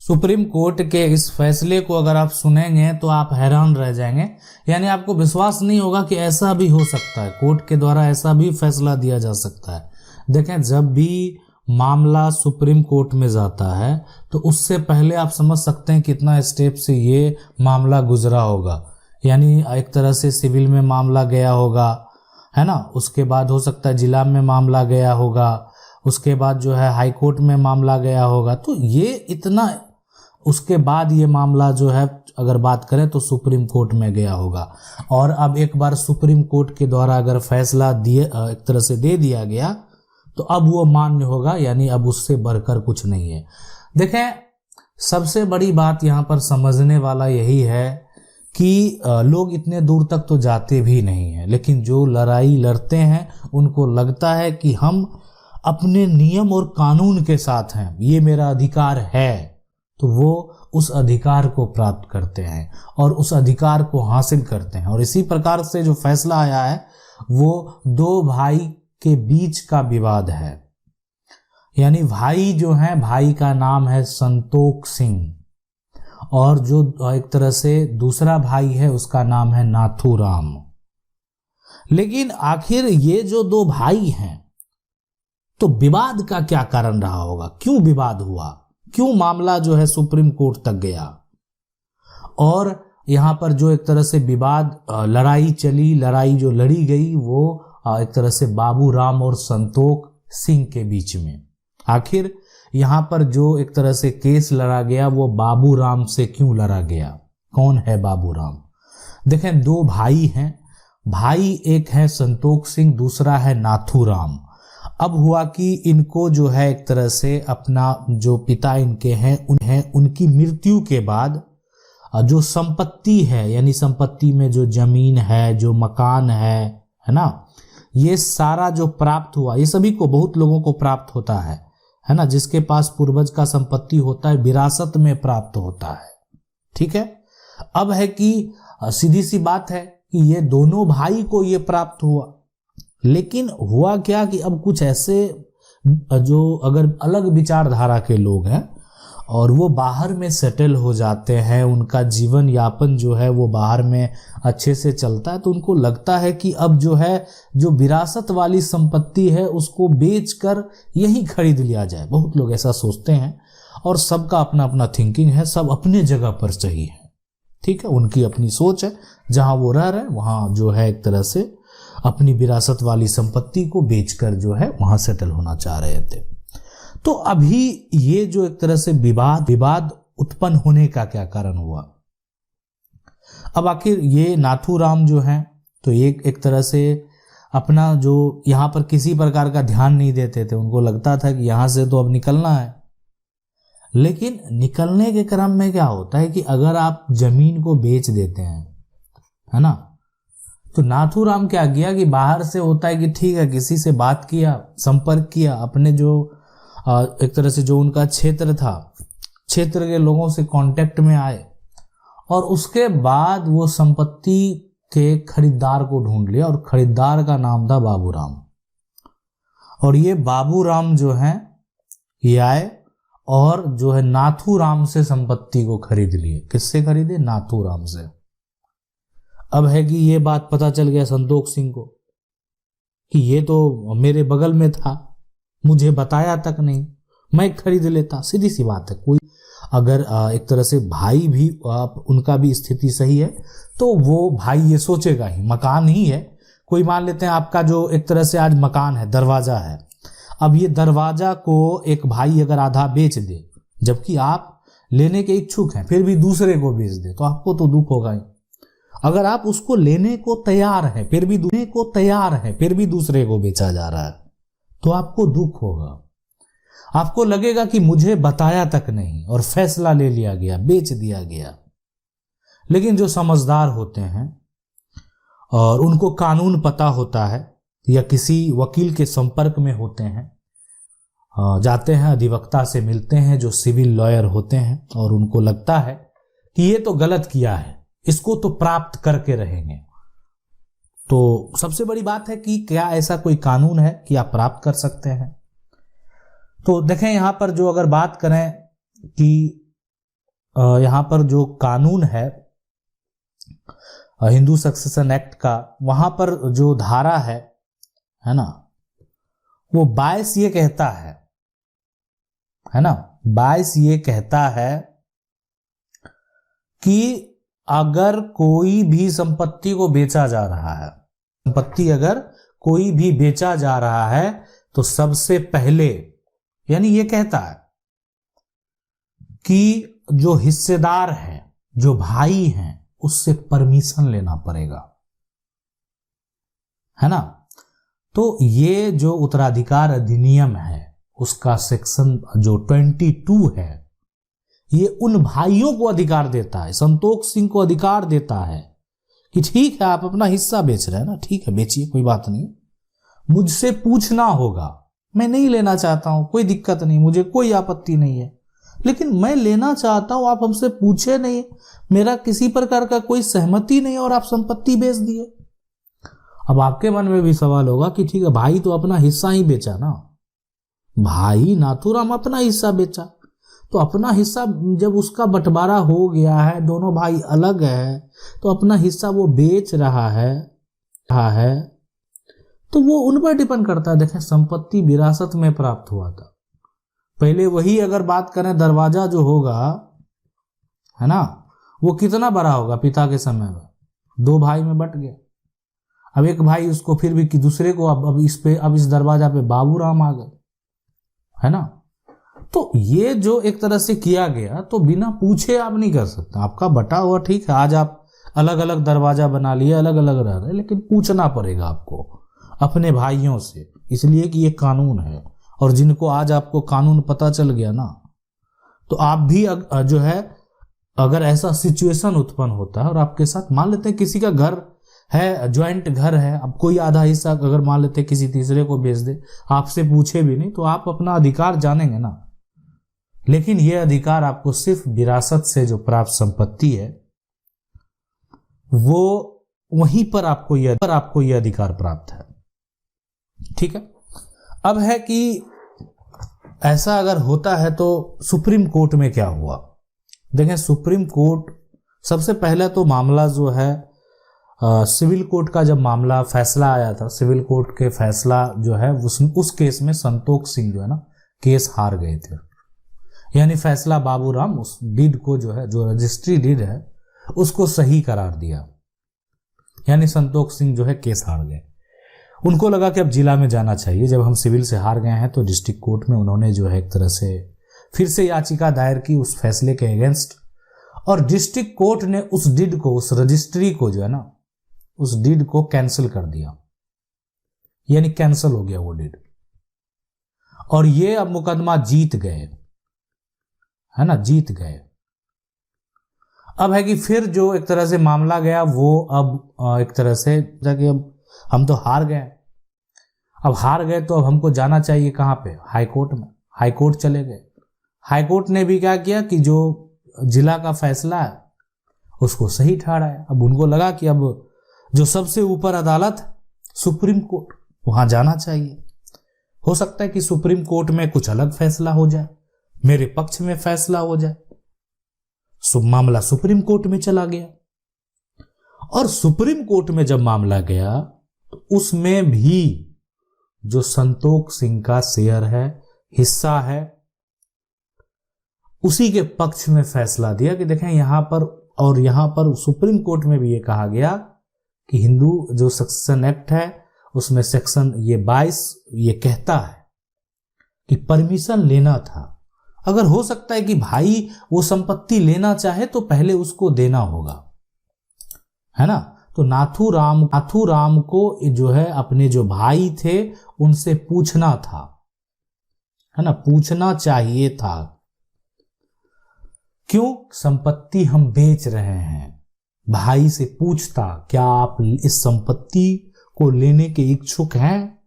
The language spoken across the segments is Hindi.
सुप्रीम कोर्ट के इस फैसले को अगर आप सुनेंगे तो आप हैरान रह जाएंगे, यानी आपको विश्वास नहीं होगा कि ऐसा भी हो सकता है, कोर्ट के द्वारा ऐसा भी फैसला दिया जा सकता है। देखें, जब भी मामला सुप्रीम कोर्ट में जाता है तो उससे पहले आप समझ सकते हैं कितना स्टेप से ये मामला गुजरा होगा। यानी एक तरह से सिविल में मामला गया होगा, है ना, उसके बाद हो सकता है जिला में मामला गया होगा, उसके बाद जो है हाई कोर्ट में मामला गया होगा। तो ये इतना, उसके बाद ये मामला जो है अगर बात करें तो सुप्रीम कोर्ट में गया होगा। और अब एक बार सुप्रीम कोर्ट के द्वारा अगर फैसला दिए एक तरह से दे दिया गया तो अब वो मान्य होगा, यानी अब उससे बढ़कर कुछ नहीं है। देखें, सबसे बड़ी बात यहाँ पर समझने वाला यही है कि लोग इतने दूर तक तो जाते भी नहीं हैं, लेकिन जो लड़ाई लड़ते हैं उनको लगता है कि हम अपने नियम और कानून के साथ हैं, ये मेरा अधिकार है, तो वो उस अधिकार को प्राप्त करते हैं और उस अधिकार को हासिल करते हैं। और इसी प्रकार से जो फैसला आया है वो दो भाई के बीच का विवाद है। यानी भाई जो है, भाई का नाम है संतोख सिंह, और जो एक तरह से दूसरा भाई है उसका नाम है नाथूराम। लेकिन आखिर ये जो दो भाई हैं, तो विवाद का क्या कारण रहा होगा, क्यों विवाद हुआ, क्यों मामला जो है सुप्रीम कोर्ट तक गया। और यहां पर जो एक तरह से विवाद, लड़ाई चली, लड़ाई जो लड़ी गई वो एक तरह से बाबू राम और संतोख सिंह के बीच में। आखिर यहां पर जो एक तरह से केस लड़ा गया वो बाबू राम से क्यों लड़ा गया, कौन है बाबू राम। देखें, दो भाई हैं, भाई एक है संतोख सिंह, दूसरा है नाथूराम। अब हुआ कि इनको जो है एक तरह से अपना जो पिता इनके हैं उनकी मृत्यु के बाद जो संपत्ति है, यानी संपत्ति में जो जमीन है, जो मकान है ना, ये सारा जो प्राप्त हुआ, ये सभी को, बहुत लोगों को प्राप्त होता है ना, जिसके पास पूर्वज का संपत्ति होता है विरासत में प्राप्त होता है। ठीक है, अब है कि सीधी सी बात है कि ये दोनों भाई को ये प्राप्त हुआ, लेकिन हुआ क्या कि अब कुछ ऐसे जो अगर अलग विचारधारा के लोग हैं और वो बाहर में सेटल हो जाते हैं, उनका जीवन यापन जो है वो बाहर में अच्छे से चलता है, तो उनको लगता है कि अब जो है जो विरासत वाली संपत्ति है उसको बेचकर यही खरीद लिया जाए। बहुत लोग ऐसा सोचते हैं और सबका अपना अपना थिंकिंग है, सब अपने जगह पर सही है। ठीक है, उनकी अपनी सोच है, जहां वो रह रहे हैं वहां जो है एक तरह से अपनी विरासत वाली संपत्ति को बेचकर जो है वहां सेटल होना चाह रहे थे। तो अभी ये जो एक तरह से विवाद उत्पन्न होने का क्या कारण हुआ। अब आखिर ये नाथूराम जो हैं तो एक तरह से अपना जो यहाँ पर किसी प्रकार का ध्यान नहीं देते थे, उनको लगता था कि यहाँ से तो अब निकलना है। लेकिन निकलने के क्रम में क्या होता है कि अगर आप जमीन को बेच देते हैं, है ना, तो नाथूराम क्या किया कि बाहर से होता है कि ठीक है, किसी से बात किया, संपर्क किया, अपने जो एक तरह से जो उनका क्षेत्र था, क्षेत्र के लोगों से कांटेक्ट में आए और उसके बाद वो संपत्ति के खरीदार को ढूंढ लिया, और खरीदार का नाम था बाबू राम। और ये बाबू राम जो हैं ये आए और जो है नाथूराम से संपत्ति को खरीद लिए। किससे खरीदे? नाथूराम से। अब है कि ये बात पता चल गया संतोख सिंह को कि ये तो मेरे बगल में था, मुझे बताया तक नहीं, मैं खरीद लेता। सीधी सी बात है, कोई अगर एक तरह से भाई भी उनका भी स्थिति सही है तो वो भाई ये सोचेगा ही, मकान ही है, कोई मान लेते हैं आपका जो एक तरह से आज मकान है, दरवाजा है, अब ये दरवाजा को एक भाई अगर आधा बेच दे, जबकि आप लेने के इच्छुक हैं, फिर भी दूसरे को बेच दे, तो आपको तो दुख होगा ही। अगर आप उसको लेने को तैयार हैं फिर भी दूसरे को बेचा जा रहा है, तो आपको दुख होगा, आपको लगेगा कि मुझे बताया तक नहीं और फैसला ले लिया गया, बेच दिया गया। लेकिन जो समझदार होते हैं और उनको कानून पता होता है या किसी वकील के संपर्क में होते हैं, जाते हैं अधिवक्ता से मिलते हैं जो सिविल लॉयर होते हैं, और उनको लगता है कि ये तो गलत किया है, इसको तो प्राप्त करके रहेंगे। तो सबसे बड़ी बात है कि क्या ऐसा कोई कानून है कि आप प्राप्त कर सकते हैं। तो देखें यहां पर जो अगर बात करें कि यहाँ पर जो कानून है हिंदू सक्सेशन एक्ट का, वहां पर जो धारा है ना, वो 22 ये कहता है ना, 22 ये कहता है कि अगर कोई भी संपत्ति को बेचा जा रहा है, संपत्ति अगर कोई भी बेचा जा रहा है तो सबसे पहले, यानी ये कहता है कि जो हिस्सेदार है, जो भाई हैं, उससे परमिशन लेना पड़ेगा, है ना। तो ये जो उत्तराधिकार अधिनियम है उसका सेक्शन जो 22 है, ये उन भाइयों को अधिकार देता है, संतोष सिंह को अधिकार देता है कि ठीक है आप अपना हिस्सा बेच रहे हैं ना, ठीक है बेचिए, कोई बात नहीं, मुझसे पूछना होगा, मैं नहीं लेना चाहता हूं, कोई दिक्कत नहीं, मुझे कोई आपत्ति नहीं है, लेकिन मैं लेना चाहता हूं, आप हमसे पूछे नहीं, मेरा किसी प्रकार का कोई सहमति नहीं और आप संपत्ति बेच दिए। अब आपके मन में भी सवाल होगा कि ठीक है भाई तो अपना हिस्सा ही बेचा ना, भाई नाथूराम अपना हिस्सा बेचा, तो अपना हिस्सा जब उसका बंटवारा हो गया है, दोनों भाई अलग है, तो अपना हिस्सा वो बेच रहा है तो वो उन पर डिपेंड करता है। देखें, संपत्ति विरासत में प्राप्त हुआ था, पहले वही अगर बात करें, दरवाजा जो होगा है ना, वो कितना बड़ा होगा पिता के समय में, 2 भाई में बट गया, अब एक भाई उसको फिर भी कि दूसरे को अब इस दरवाजा पे बाबूराम आ गए, है ना। तो ये जो एक तरह से किया गया, तो बिना पूछे आप नहीं कर सकते, आपका बटा हुआ ठीक है, आज आप अलग अलग दरवाजा बना लिए, अलग अलग रह रहे, लेकिन पूछना पड़ेगा आपको अपने भाइयों से, इसलिए कि ये कानून है। और जिनको आज आपको कानून पता चल गया ना, तो आप भी जो है, अगर ऐसा सिचुएशन उत्पन्न होता है और आपके साथ, मान लेते हैं किसी का घर है, ज्वाइंट घर है, अब कोई आधा हिस्सा अगर मान लेते हैं किसी तीसरे को बेच दे, आपसे पूछे भी नहीं, तो आप अपना अधिकार जानेंगे ना। लेकिन यह अधिकार आपको सिर्फ विरासत से जो प्राप्त संपत्ति है, वो वहीं पर आपको यह अधिकार प्राप्त है, ठीक है। अब है कि ऐसा अगर होता है तो सुप्रीम कोर्ट में क्या हुआ। देखें, सुप्रीम कोर्ट सबसे पहले तो मामला जो है सिविल कोर्ट का जब मामला फैसला आया था, सिविल कोर्ट के फैसला जो है उस केस में संतोष सिंह जो है ना केस हार गए थे, यानी फैसला बाबूराम उस डीड को जो है, जो रजिस्ट्री डीड है उसको सही करार दिया, यानी संतोष सिंह जो है केस हार गए। उनको लगा कि अब जिला में जाना चाहिए, जब हम सिविल से हार गए हैं तो डिस्ट्रिक्ट कोर्ट में उन्होंने जो है एक तरह से फिर से याचिका दायर की उस फैसले के अगेंस्ट, और डिस्ट्रिक्ट कोर्ट ने उस डीड को, उस रजिस्ट्री को जो है ना, उस डीड को कैंसिल कर दिया, यानी कैंसिल हो गया वो डीड, और ये अब मुकदमा जीत गए, है ना, जीत गए। अब है कि फिर जो एक तरह से मामला गया वो अब एक तरह से कि अब हम तो हार गए, अब हार गए तो अब हमको जाना चाहिए कहाँ पे, हाई कोर्ट में। हाई कोर्ट चले गए, हाई कोर्ट ने भी क्या किया कि जो जिला का फैसला है उसको सही ठहराया। अब उनको लगा कि अब जो सबसे ऊपर अदालत सुप्रीम कोर्ट, वहां जाना चाहिए। हो सकता है कि सुप्रीम कोर्ट में कुछ अलग फैसला हो जाए, मेरे पक्ष में फैसला हो जाए। मामला सुप्रीम कोर्ट में चला गया, और सुप्रीम कोर्ट में जब मामला गया तो उसमें भी जो संतोष सिंह का शेयर है, हिस्सा है, उसी के पक्ष में फैसला दिया कि देखें यहां पर, और यहां पर सुप्रीम कोर्ट में भी ये कहा गया कि हिंदू जो सक्सेशन एक्ट है उसमें सेक्शन ये 22 ये कहता है कि परमिशन लेना था। अगर हो सकता है कि भाई वो संपत्ति लेना चाहे तो पहले उसको देना होगा, है ना। तो नाथूराम को जो है अपने जो भाई थे उनसे पूछना था, है ना, पूछना चाहिए था। क्यों? संपत्ति हम बेच रहे हैं, भाई से पूछता क्या आप इस संपत्ति को लेने के इच्छुक हैं?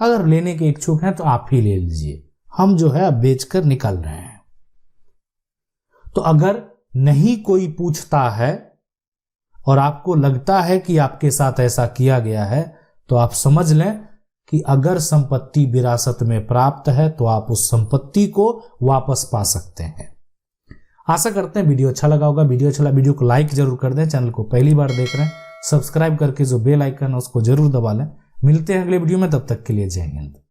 अगर लेने के इच्छुक हैं तो आप ही ले लीजिए, हम जो है अब बेचकर निकल रहे हैं। तो अगर नहीं कोई पूछता है और आपको लगता है कि आपके साथ ऐसा किया गया है, तो आप समझ लें कि अगर संपत्ति विरासत में प्राप्त है तो आप उस संपत्ति को वापस पा सकते हैं। आशा करते हैं वीडियो अच्छा लगा होगा। वीडियो को लाइक जरूर कर दें। चैनल को पहली बार देख रहे हैं सब्सक्राइब करके जो बेल आइकन है उसको जरूर दबा लें। मिलते हैं अगले वीडियो में, तब तक के लिए जय हिंद।